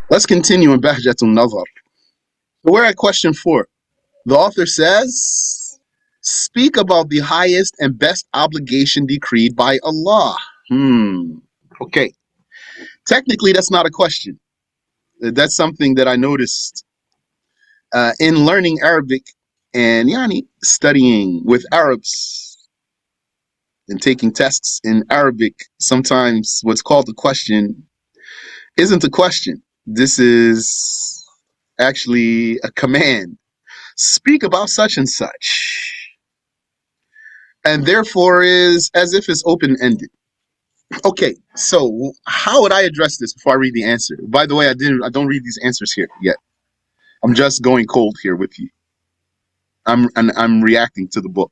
Let's continue in Bahjat An-NaDHar. So we're at question 4. The author says, speak about the highest and best obligation decreed by Allah. Okay. Technically, that's not a question. That's something that I noticed in learning Arabic and studying with Arabs and taking tests in Arabic. Sometimes what's called a question isn't a question. This is actually a command. Speak about such and such. And therefore is as if it's open-ended. Okay, so how would I address this before I read the answer? By the way, I don't read these answers here yet. I'm just going cold here with you. I'm reacting to the book.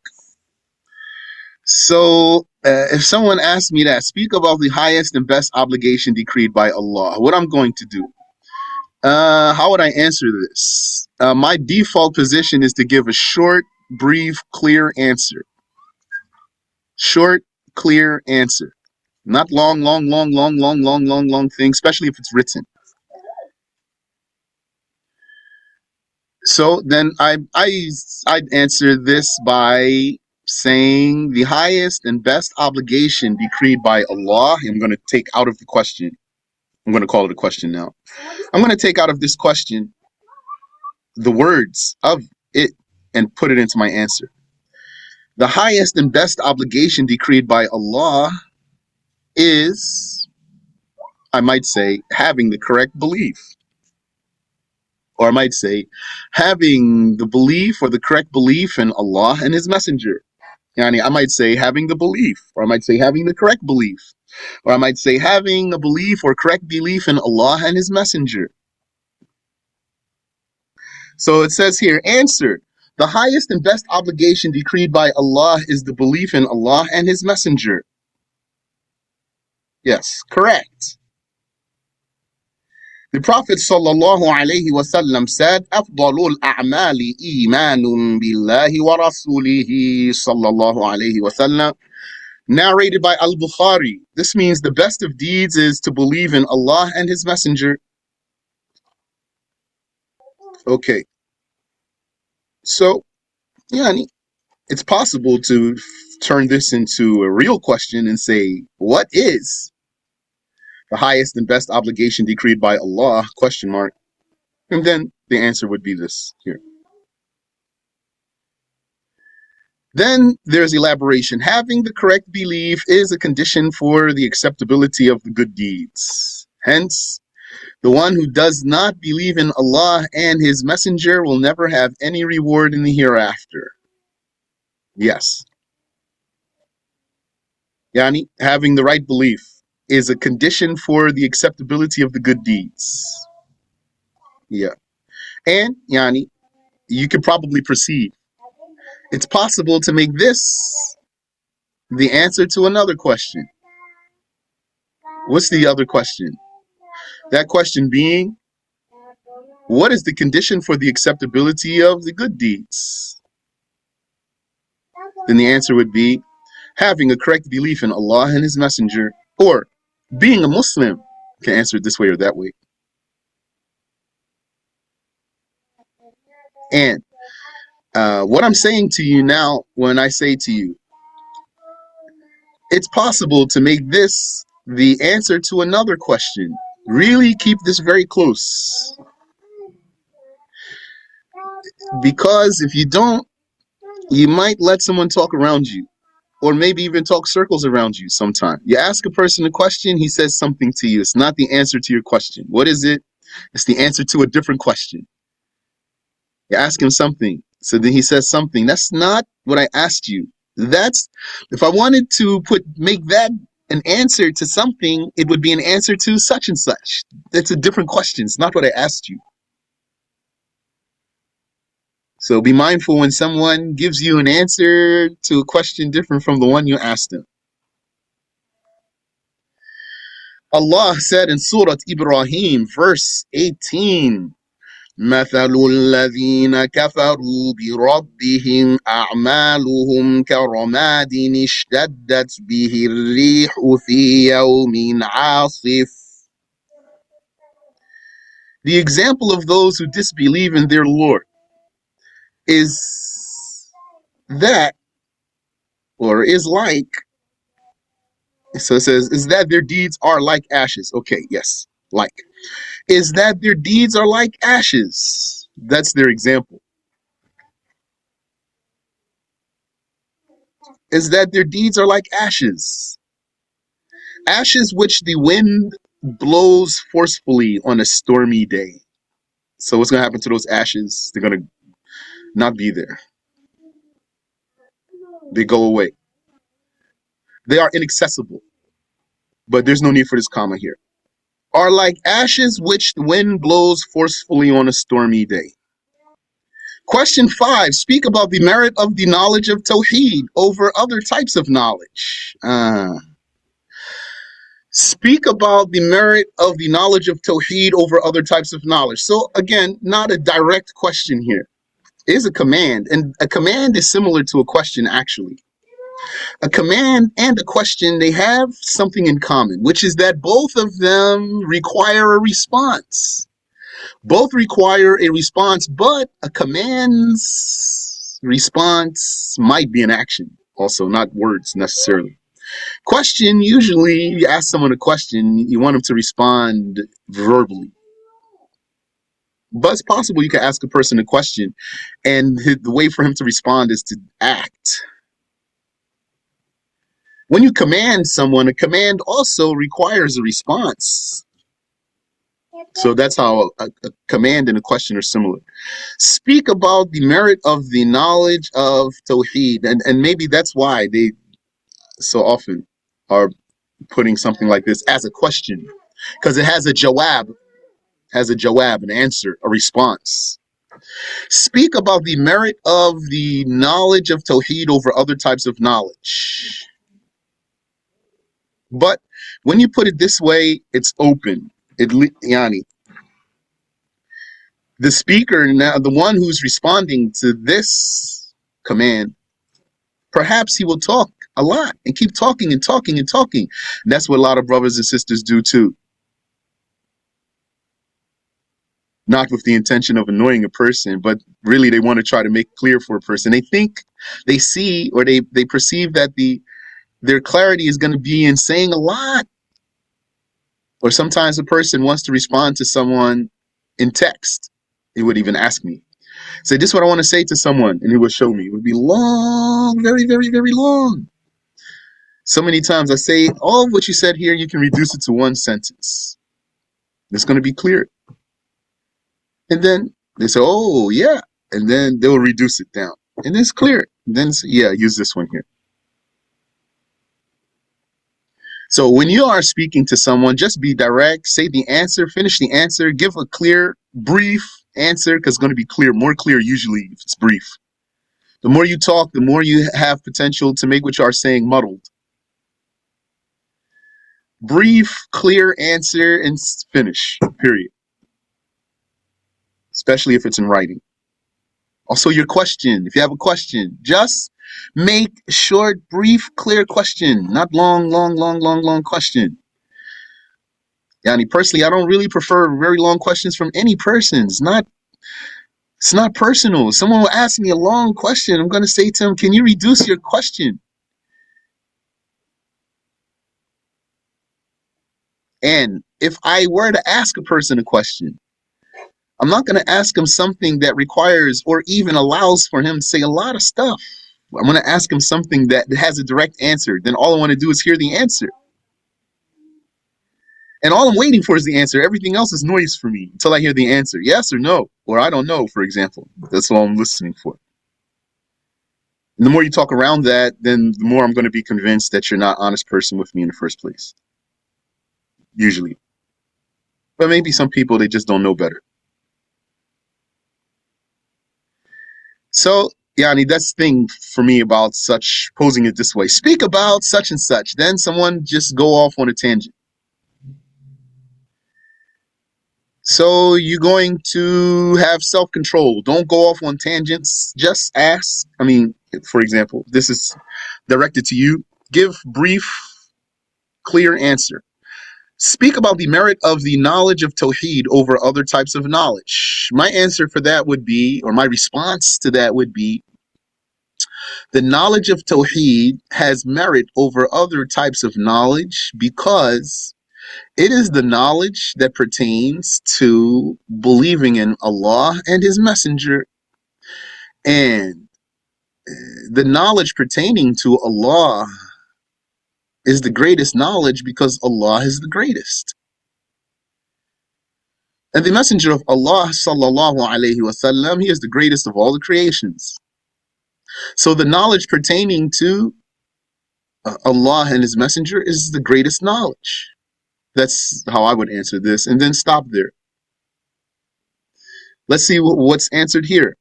So if someone asks me that, speak about the highest and best obligation decreed by Allah, what I'm going to do? How would I answer this? My default position is to give a short, brief, clear answer. Short, clear answer. Not long thing, especially if it's written. So then I'd answer this by saying the highest and best obligation decreed by Allah. I'm going to take out of the question. I'm going to call it a question now. I'm going to take out of this question the words of it and put it into my answer. The highest and best obligation decreed by Allah is, I might say, having the correct belief. Or I might say, having the belief or the correct belief in Allah and His Messenger. I might say having the belief, or I might say having the correct belief, or I might say having a belief or correct belief in Allah and His Messenger. So it says here, answer. The highest and best obligation decreed by Allah is the belief in Allah and His Messenger. Yes, correct. The Prophet ﷺ said, أفضل الأعمال إيمان بالله ورسوله صلى الله عليه وسلم. Narrated by Al-Bukhari. This means the best of deeds is to believe in Allah and His Messenger. Okay. So, it's possible to turn this into a real question and say, what is the highest and best obligation decreed by Allah? Question mark. And then the answer would be this here. Then there's elaboration. Having the correct belief is a condition for the acceptability of the good deeds. Hence, the one who does not believe in Allah and His Messenger will never have any reward in the hereafter. Yes. Having the right belief is a condition for the acceptability of the good deeds. Yeah. And, you could probably perceive it's possible to make this the answer to another question. What's the other question? That question being, what is the condition for the acceptability of the good deeds? Then the answer would be having a correct belief in Allah and His Messenger, or being a Muslim. You can answer it this way or that way. And what I'm saying to you now, when I say to you, it's possible to make this the answer to another question. Really keep this very close. Because if you don't, you might let someone talk around you, or maybe even talk circles around you sometime. You ask a person a question, he says something to you. It's not the answer to your question. What is it? It's the answer to a different question. You ask him something, so then he says something. That's not what I asked you. That's, if I wanted to make that an answer to something, it would be an answer to such and such. That's a different question. It's not what I asked you. So be mindful when someone gives you an answer to a question different from the one you asked them. Allah said in Surah Ibrahim, verse 18, مثل الذين كفروا بربهم أعمالهم كرماد اشتدت به الريح في يوم عاصف The example of those who disbelieve in their Lord is that, or is like, so it says, is that their deeds are like ashes. Okay, yes, like. Is that their deeds are like ashes. That's their example. Is that their deeds are like ashes. Ashes which the wind blows forcefully on a stormy day. So what's going to happen to those ashes? They're going to not be there. They go away. They are inaccessible. But there's no need for this comma here. Are like ashes which the wind blows forcefully on a stormy day. Question 5. Speak about the merit of the knowledge of Tawheed over other types of knowledge. Speak about the merit of the knowledge of Tawheed over other types of knowledge. So again, not a direct question here. It is a command, and a command is similar to a question actually. A command and a question, they have something in common, which is that both of them require a response. Both require a response, but a command's response might be an action, also, not words necessarily. Question, usually you ask someone a question, you want them to respond verbally. But it's possible you can ask a person a question and the way for him to respond is to act. When you command someone, a command also requires a response. So that's how a command and a question are similar. Speak about the merit of the knowledge of Tawheed. And maybe that's why they so often are putting something like this as a question. Because it has a jawab, an answer, a response. Speak about the merit of the knowledge of Tawheed over other types of knowledge. But when you put it this way, it's open. Yani, the speaker, now the one who's responding to this command, perhaps he will talk a lot and keep talking and talking and talking. And that's what a lot of brothers and sisters do too. Not with the intention of annoying a person, but really they want to try to make clear for a person. They think, they see, or they perceive that their clarity is going to be in saying a lot. Or sometimes a person wants to respond to someone in text. He would even ask me, say, this is what I want to say to someone. And he would show me. It would be long, very, very, very long. So many times I say, all of what you said here, you can reduce it to one sentence. It's going to be clear. And then they say, oh, yeah. And then they'll reduce it down. And it's clear. And then, yeah, use this one here. So when you are speaking to someone, just be direct, say the answer, finish the answer, give a clear, brief answer, because it's going to be clear, more clear usually if it's brief. The more you talk, the more you have potential to make what you are saying muddled. Brief, clear answer, and finish, period. Especially if it's in writing. Also, your question. If you have a question, just make short, brief, clear question, not long question. Yani, personally, I don't really prefer very long questions from any person. It's not personal. If someone will ask me a long question, I'm going to say to him, can you reduce your question? And if I were to ask a person a question, I'm not going to ask him something that requires or even allows for him to say a lot of stuff. I'm going to ask him something that has a direct answer. Then all I want to do is hear the answer. And all I'm waiting for is the answer. Everything else is noise for me until I hear the answer. Yes or no, or I don't know, for example. That's all I'm listening for. And the more you talk around that, then the more I'm going to be convinced that you're not an honest person with me in the first place. Usually. But maybe some people, they just don't know better. So, Yani, that's the thing for me about such, posing it this way. Speak about such and such. Then someone just go off on a tangent. So you're going to have self-control. Don't go off on tangents. Just ask. I mean, for example, this is directed to you. Give brief, clear answer. Speak about the merit of the knowledge of Tawheed over other types of knowledge. My answer for that would be, or my response to that would be, the knowledge of Tawheed has merit over other types of knowledge because it is the knowledge that pertains to believing in Allah and His Messenger. And the knowledge pertaining to Allah is the greatest knowledge because Allah is the greatest. And the Messenger of Allah, sallallahu alaihi wasallam, he is the greatest of all the creations. So the knowledge pertaining to Allah and His Messenger is the greatest knowledge. That's how I would answer this, and then stop there. Let's see what's answered here.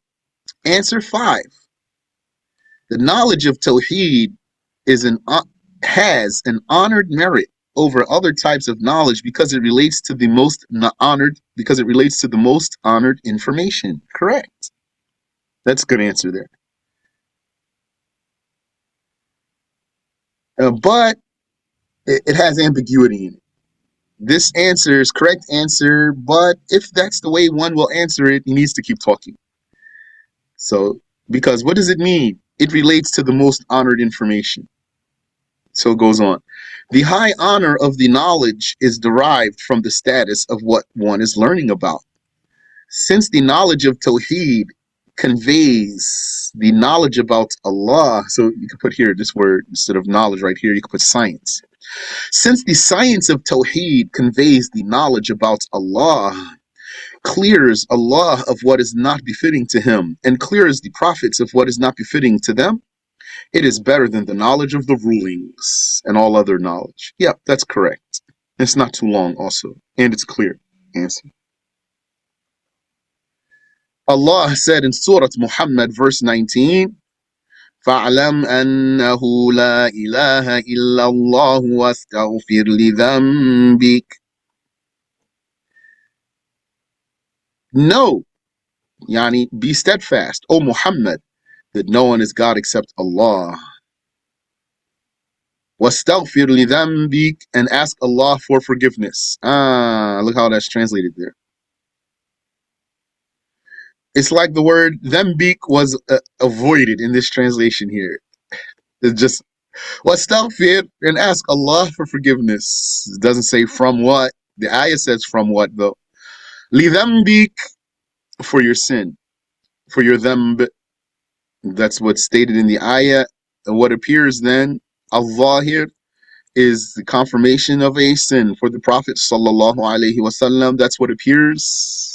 Answer 5. The knowledge of Tawheed has an honored merit over other types of knowledge because it relates to the most honored information. Correct. That's a good answer there. But it has ambiguity in it. This answer is correct answer, but if that's the way one will answer it, he needs to keep talking. So, because what does it mean? It relates to the most honored information. So it goes on. The high honor of the knowledge is derived from the status of what one is learning about. Since the knowledge of Tawheed conveys the knowledge about Allah, so you could put here this word instead of knowledge right here, you could put science. Since the science of Tawheed conveys the knowledge about Allah, clears Allah of what is not befitting to Him, and clears the prophets of what is not befitting to them, it is better than the knowledge of the rulings and all other knowledge. Yep, that's correct. It's not too long also, and it's clear answer. Allah said in Surah Muhammad, verse 19, فَاعْلَمْ أَنَّهُ لَا إِلَهَ إِلَّا اللَّهُ وَاسْتَغْفِرْ لِذَنْبِكَ. Know, yani, be steadfast, O Muhammad, that no one is God except Allah. وَاسْتَغْفِرْ لِذَنْبِكَ, and ask Allah for forgiveness. Look how that's translated there. It's like the word ذنبك was avoided in this translation here. It's just وَاسْتَغْفِرْ, and ask Allah for forgiveness. It doesn't say from what. The ayah says from what though. لِذَنْبِكَ, for your sin, for your dhanb. That's what's stated in the ayah. And what appears then, Allah here, is the confirmation of a sin for the Prophet sallallahu alaihi wasallam. That's what appears.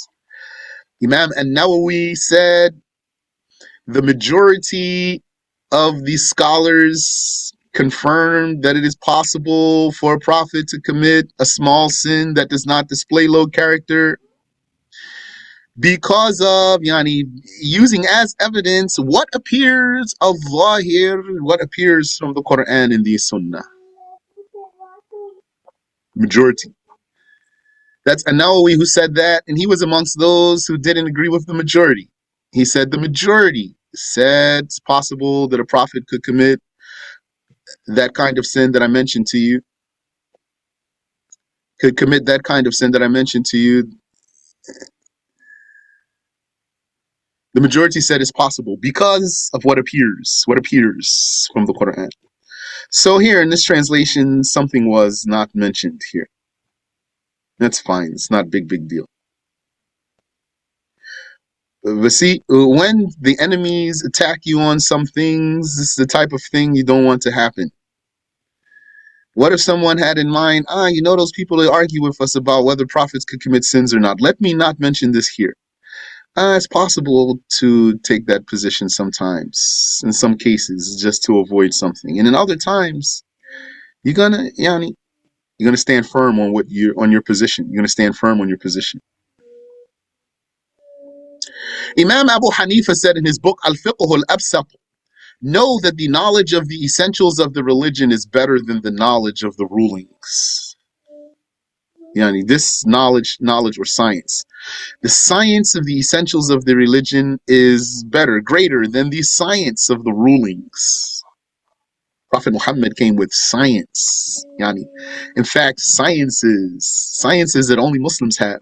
Imam An-Nawawi said the majority of these scholars confirmed that it is possible for a prophet to commit a small sin that does not display low character because of using as evidence what appears of Zahir, what appears from the Quran and the Sunnah. Majority. That's An-Nawawi who said that, and he was amongst those who didn't agree with the majority. He said the majority said it's possible that a prophet could commit that kind of sin that I mentioned to you, The majority said it's possible because of what appears from the Quran. So here in this translation, something was not mentioned here. That's fine. It's not a big deal. But see, when the enemies attack you on some things, this is the type of thing you don't want to happen. What if someone had in mind, those people that argue with us about whether prophets could commit sins or not? Let me not mention this here. It's possible to take that position sometimes, in some cases, just to avoid something. And in other times, you're gonna stand firm on your position. You're gonna stand firm on your position. Imam Abu Hanifa said in his book Al-Fiqh al-Absat, know that the knowledge of the essentials of the religion is better than the knowledge of the rulings. This knowledge or science. The science of the essentials of the religion is greater than the science of the rulings. Prophet Muhammad came with science. Yani, in fact, sciences that only Muslims have.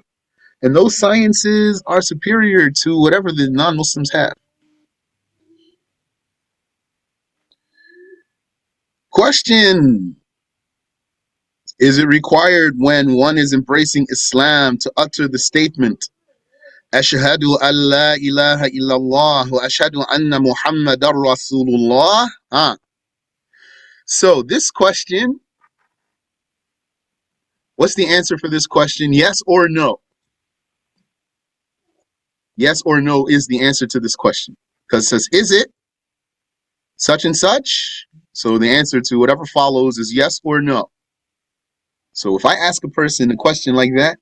And those sciences are superior to whatever the non-Muslims have. Question: is it required when one is embracing Islam to utter the statement Ashhadu an la ilaha illallah wa ashhadu anna Muhammadar Rasulullah? So this question, what's the answer for this question? Yes or no? Yes or no is the answer to this question. Because it says, is it such and such? So the answer to whatever follows is yes or no. So if I ask a person a question like that,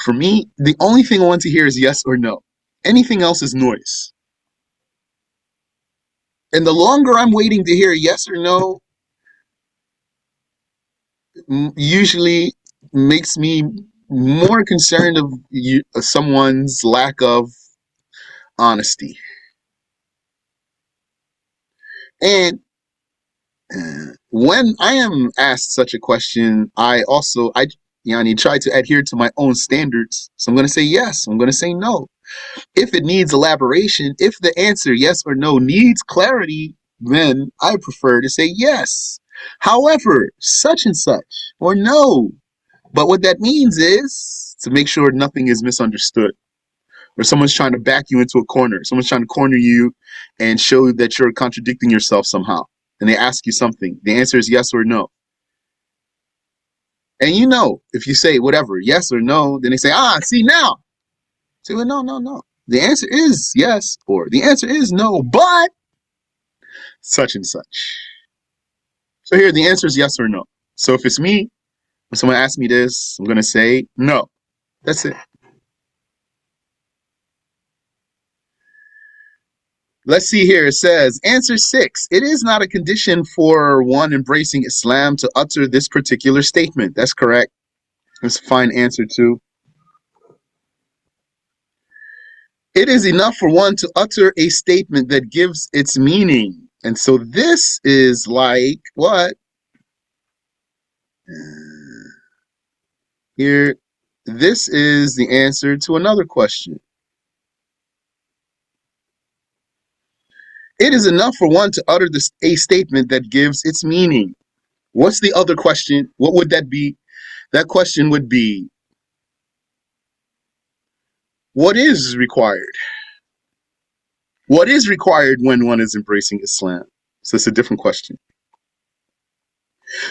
for me, the only thing I want to hear is yes or no. Anything else is noise. And the longer I'm waiting to hear yes or no, usually makes me more concerned of someone's lack of honesty. And when I am asked such a question, I try to adhere to my own standards. So I'm going to say yes. I'm going to say no. If it needs elaboration, if the answer yes or no needs clarity, then I prefer to say yes. However, such and such or no. But what that means is to make sure nothing is misunderstood, or someone's trying to back you into a corner. Someone's trying to corner you and show that you're contradicting yourself somehow. And they ask you something. The answer is yes or no. And if you say whatever, yes or no, then they say, see now. Say, well, no. The answer is yes, or the answer is no, but such and such. So here, the answer is yes or no. So if it's me, when someone asks me this, I'm going to say no. That's it. Let's see here. It says, answer 6. It is not a condition for one embracing Islam to utter this particular statement. That's correct. Let's find answer 2. It is enough for one to utter a statement that gives its meaning. And so this is like what? Here, this is the answer to another question. It is enough for one to utter a statement that gives its meaning. What's the other question? What would that be? That question would be, what is required? What is required when one is embracing Islam? So it's a different question.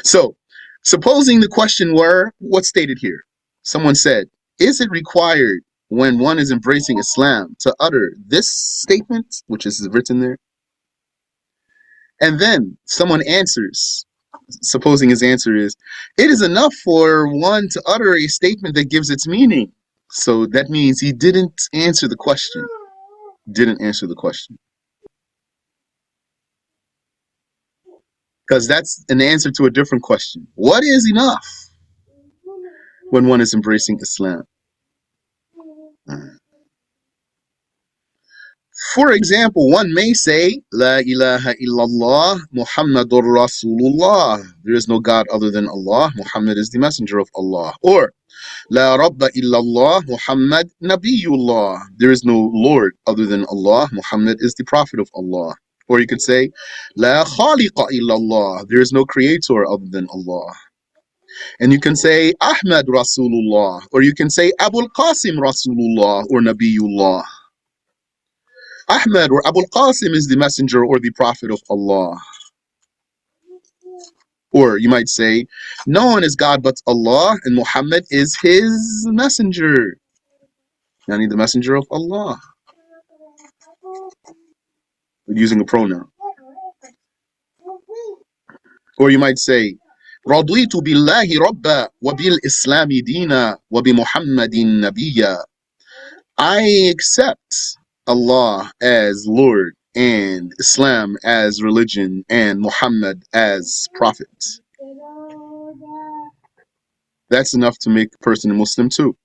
So, supposing the question were what's stated here. Someone said, is it required when one is embracing Islam to utter this statement, which is written there? And then someone answers, supposing his answer is, it is enough for one to utter a statement that gives its meaning. So that means he didn't answer the question. Didn't answer the question. Because that's an answer to a different question. What is enough when one is embracing Islam? For example, one may say, La ilaha illallah, Muhammadur Rasulullah. There is no God other than Allah. Muhammad is the messenger of Allah. Or, La Rabba illallah, Muhammad Nabiyullah. There is no Lord other than Allah. Muhammad is the prophet of Allah. Or you could say, La Khaliqa illallah. There is no creator other than Allah. And you can say, Ahmad Rasulullah. Or you can say, Abul Qasim Rasulullah or Nabiyullah. Ahmad or Abul Qasim is the messenger or the prophet of Allah. Or you might say, no one is God but Allah, and Muhammad is his messenger. Yani the messenger of Allah. Using a pronoun. Or you might say, رضيت بالله ربا وبالإسلام دينا وبمحمد نبيا. I accept Allah as Lord and Islam as religion and Muhammad as prophet. That's enough to make a person a Muslim too.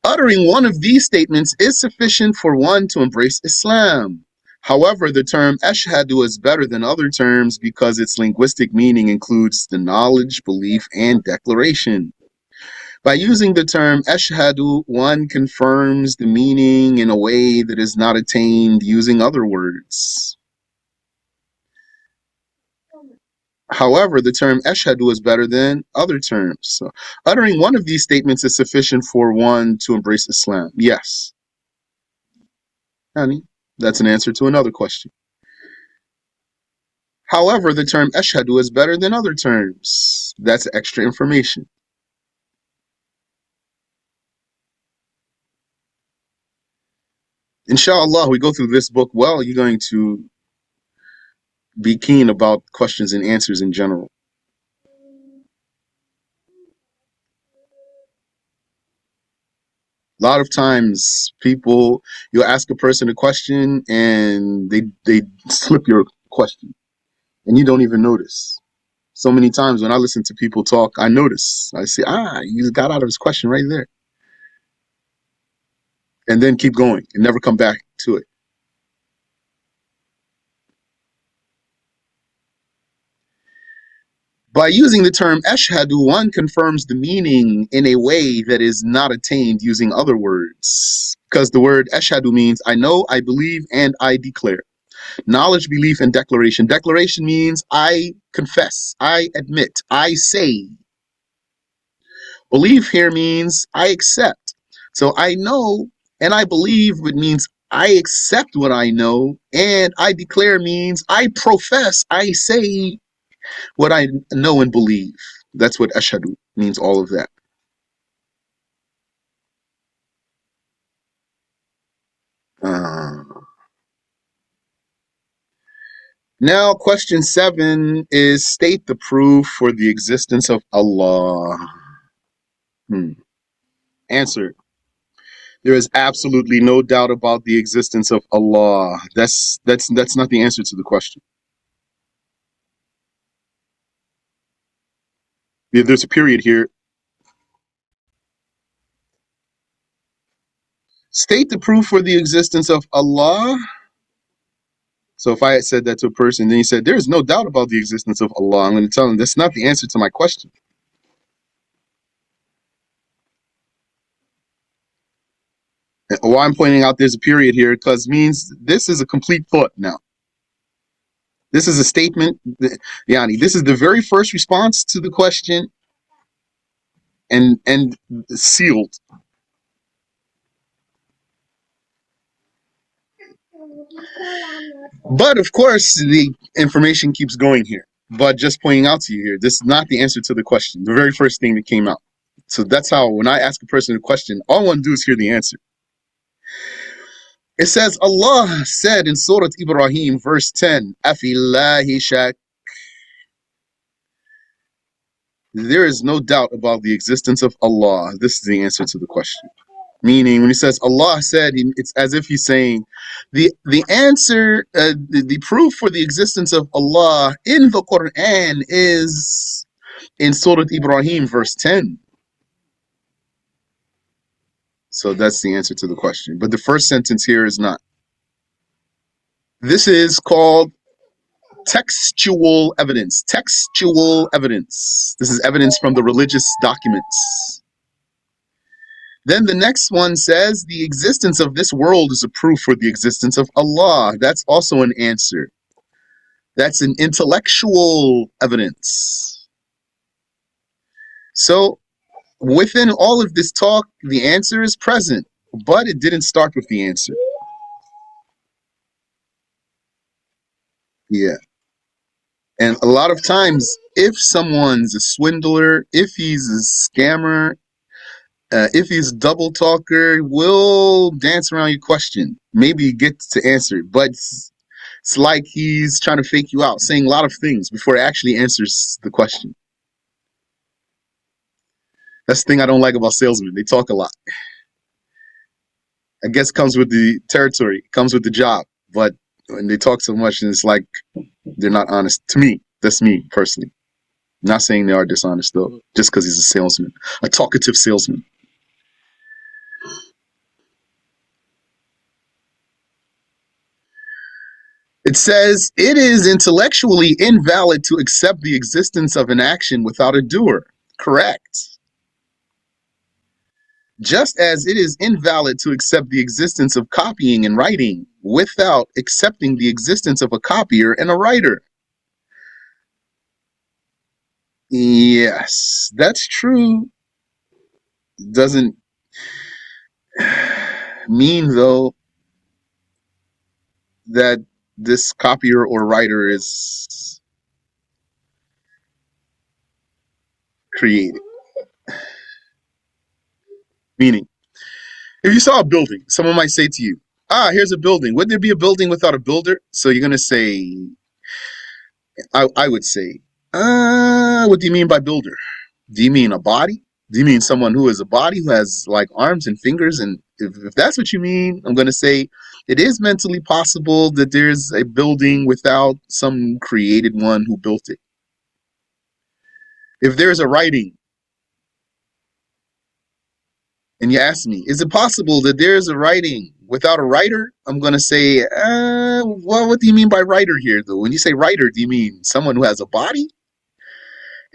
Uttering one of these statements is sufficient for one to embrace Islam. However, the term ashhadu is better than other terms because its linguistic meaning includes the knowledge, belief, and declaration. By using the term ashhadu, one confirms the meaning in a way that is not attained using other words. However, the term ashhadu is better than other terms. So, uttering one of these statements is sufficient for one to embrace Islam. Yes. Honey, that's an answer to another question. However, the term ashhadu is better than other terms. That's extra information. Inshallah, we go through this book well, you're going to be keen about questions and answers in general. A lot of times you'll ask a person a question and they slip your question and you don't even notice. So many times when I listen to people talk, I notice. I say, you got out of his question right there. And then keep going and never come back to it. By using the term ashhadu, one confirms the meaning in a way that is not attained using other words. Because the word ashhadu means I know, I believe, and I declare. Knowledge, belief, and declaration. Declaration means I confess, I admit, I say. Belief here means I accept. So I know and I believe, it means I accept what I know, and I declare means I profess, I say what I know and believe. That's what ashhadu means, all of that. Uh, Now, question 7 is state the proof for the existence of Allah. Answer. There is absolutely no doubt about the existence of Allah. That's not the answer to the question. There's a period here. State the proof for the existence of Allah. So if I had said that to a person, then he said, there's no doubt about the existence of Allah, I'm going to tell him that's not the answer to my question. And why I'm pointing out there's a period here, because means this is a complete thought now. This is a statement. Yani, this is the very first response to the question and sealed. But of course, the information keeps going here. But just pointing out to you here, this is not the answer to the question. The very first thing that came out. So that's how when I ask a person a question, all I want to do is hear the answer. It says, Allah said in Surah Ibrahim, verse 10, Afillahi shak. There is no doubt about the existence of Allah. This is the answer to the question. Meaning, when he says Allah said, it's as if he's saying the answer, the proof for the existence of Allah in the Quran is in Surah Ibrahim, verse 10. So that's the answer to the question. But the first sentence here is not. This is called textual evidence. Textual evidence. This is evidence from the religious documents. Then the next one says the existence of this world is a proof for the existence of Allah. That's also an answer. That's an intellectual evidence. So within all of this talk, the answer is present, but it didn't start with the answer. Yeah. And a lot of times, if someone's a swindler, if he's a scammer, if he's a double talker, we'll dance around your question. Maybe get to answer it, but it's like he's trying to fake you out, saying a lot of things before he actually answers the question. That's the thing I don't like about salesmen. They talk a lot. I guess it comes with the territory, it comes with the job. But when they talk so much, and it's like they're not honest. To me, that's me personally. I'm not saying they are dishonest though, just because he's a salesman, a talkative salesman. It says, it is intellectually invalid to accept the existence of an action without a doer. Correct. Just as it is invalid to accept the existence of copying and writing without accepting the existence of a copier and a writer. Yes, that's true. Doesn't mean, though, that this copier or writer is created. Meaning, if you saw a building, someone might say to you, here's a building. Would there be a building without a builder? So you're going to say, I would say, what do you mean by builder? Do you mean a body? Do you mean someone who is a body, who has like arms and fingers? And if that's what you mean, I'm going to say it is mentally possible that there's a building without some created one who built it. If there's a writing, and you ask me, is it possible that there's a writing without a writer? I'm going to say, well, what do you mean by writer here, though? When you say writer, do you mean someone who has a body?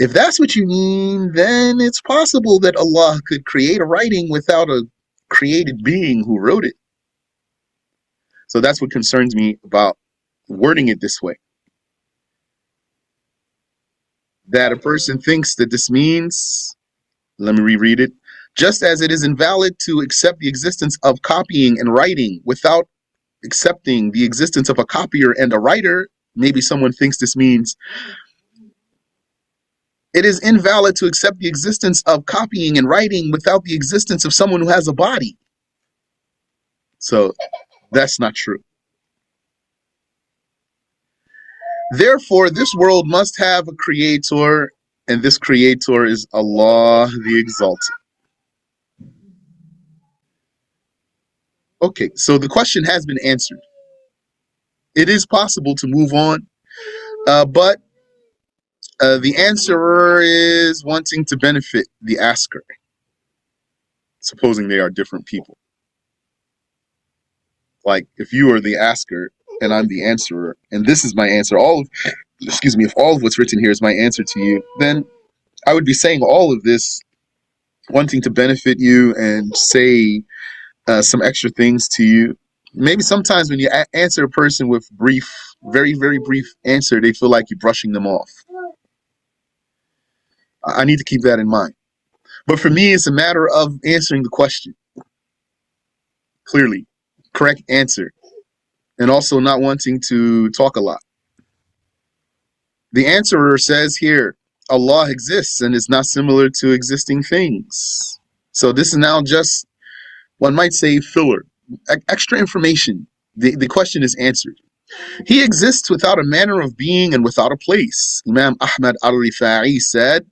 If that's what you mean, then it's possible that Allah could create a writing without a created being who wrote it. So that's what concerns me about wording it this way. That a person thinks that this means, let me reread it, just as it is invalid to accept the existence of copying and writing without accepting the existence of a copier and a writer, maybe someone thinks this means it is invalid to accept the existence of copying and writing without the existence of someone who has a body. So that's not true. Therefore, this world must have a creator, and this creator is Allah the Exalted. Okay, so the question has been answered. It is possible to move on, but the answerer is wanting to benefit the asker, supposing they are different people. Like if you are the asker and I'm the answerer, and this is my answer, if all of what's written here is my answer to you, then I would be saying all of this wanting to benefit you and say some extra things to you. Maybe sometimes when you answer a person with brief, very, very brief answer, they feel like you're brushing them off. I need to keep that in mind. But for me, it's a matter of answering the question clearly, correct answer, and also not wanting to talk a lot. The answerer says here, Allah exists and is not similar to existing things. So this is now just, one might say, filler, extra information. The question is answered. He exists without a manner of being and without a place. Imam Ahmad al-Rifa'i said,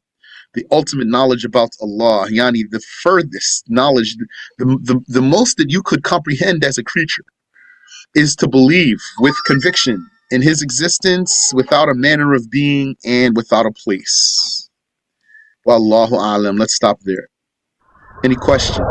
the ultimate knowledge about Allah, yani the furthest knowledge, the most that you could comprehend as a creature, is to believe with conviction in his existence without a manner of being and without a place. Wallahu alam. Let's stop there. Any question?